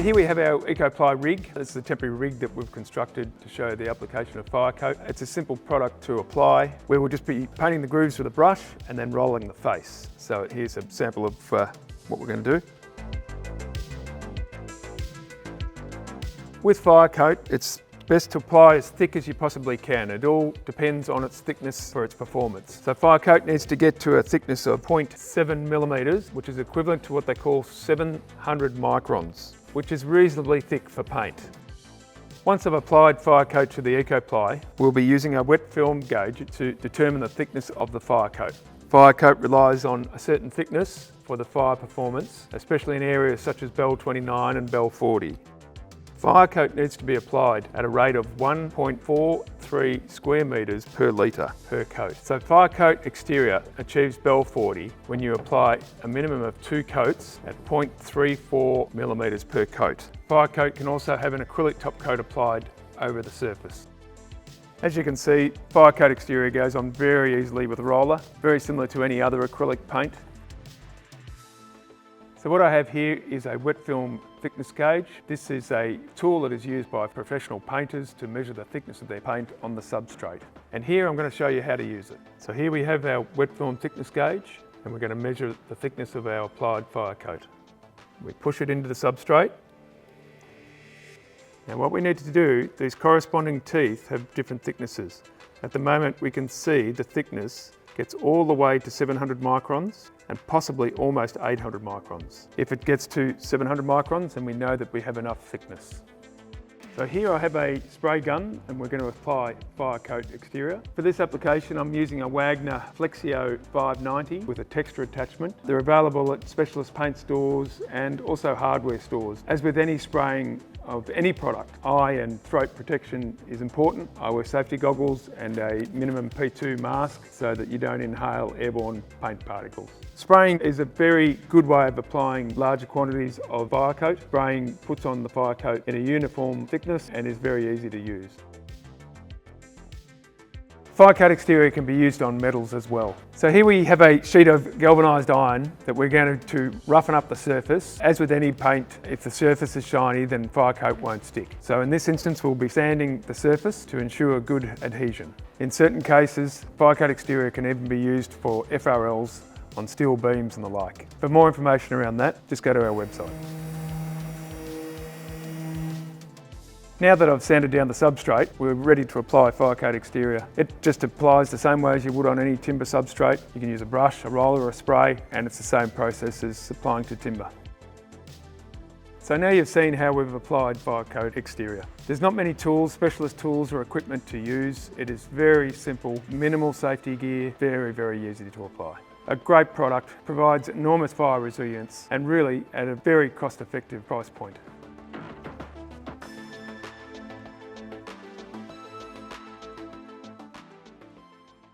Here we have our EcoPly rig. This is a temporary rig that we've constructed to show the application of FIRECOAT. It's a simple product to apply where we'll just be painting the grooves with a brush and then rolling the face. So here's a sample of what we're going to do. With FIRECOAT, it's best to apply as thick as you possibly can. It all depends on its thickness for its performance. So FIRECOAT needs to get to a thickness of 0.7 millimeters, which is equivalent to what they call 700 microns, which is reasonably thick for paint. Once I've applied FIRECOAT to the EcoPly, we'll be using a wet film gauge to determine the thickness of the FIRECOAT. FIRECOAT relies on a certain thickness for the fire performance, especially in areas such as Bell 29 and Bell 40. FIRECOAT needs to be applied at a rate of 1.43 square metres per litre per coat. So FIRECOAT Exterior achieves Bell 40 when you apply a minimum of 2 coats at 0.34 millimetres per coat. FIRECOAT can also have an acrylic top coat applied over the surface. As you can see, FIRECOAT Exterior goes on very easily with a roller, very similar to any other acrylic paint. So what I have here is a wet film thickness gauge. This is a tool that is used by professional painters to measure the thickness of their paint on the substrate. And here I'm going to show you how to use it. So here we have our wet film thickness gauge, and we're going to measure the thickness of our applied FIRECOAT. We push it into the substrate. Now what we need to do, these corresponding teeth have different thicknesses. At the moment we can see the thickness gets all the way to 700 microns and possibly almost 800 microns. If it gets to 700 microns, then we know that we have enough thickness. So here I have a spray gun and we're going to apply FIRECOAT Exterior. For this application I'm using a Wagner Flexio 590 with a texture attachment. They're available at specialist paint stores and also hardware stores. As with any spraying of any product, eye and throat protection is important. I wear safety goggles and a minimum P2 mask so that you don't inhale airborne paint particles. Spraying is a very good way of applying larger quantities of FIRECOAT. Spraying puts on the FIRECOAT in a uniform thickness and is very easy to use. FIRECOAT Exterior can be used on metals as well. So here we have a sheet of galvanised iron that we're going to roughen up the surface. As with any paint, if the surface is shiny, then FIRECOAT won't stick. So in this instance, we'll be sanding the surface to ensure good adhesion. In certain cases, FIRECOAT Exterior can even be used for FRLs on steel beams and the like. For more information around that, just go to our website. Now that I've sanded down the substrate, we're ready to apply FIRECOAT Exterior. It just applies the same way as you would on any timber substrate. You can use a brush, a roller or a spray, and it's the same process as applying to timber. So now you've seen how we've applied FIRECOAT Exterior. There's not many tools, specialist tools or equipment to use. It is very simple, minimal safety gear, very, very easy to apply. A great product, provides enormous fire resilience and really at a very cost-effective price point.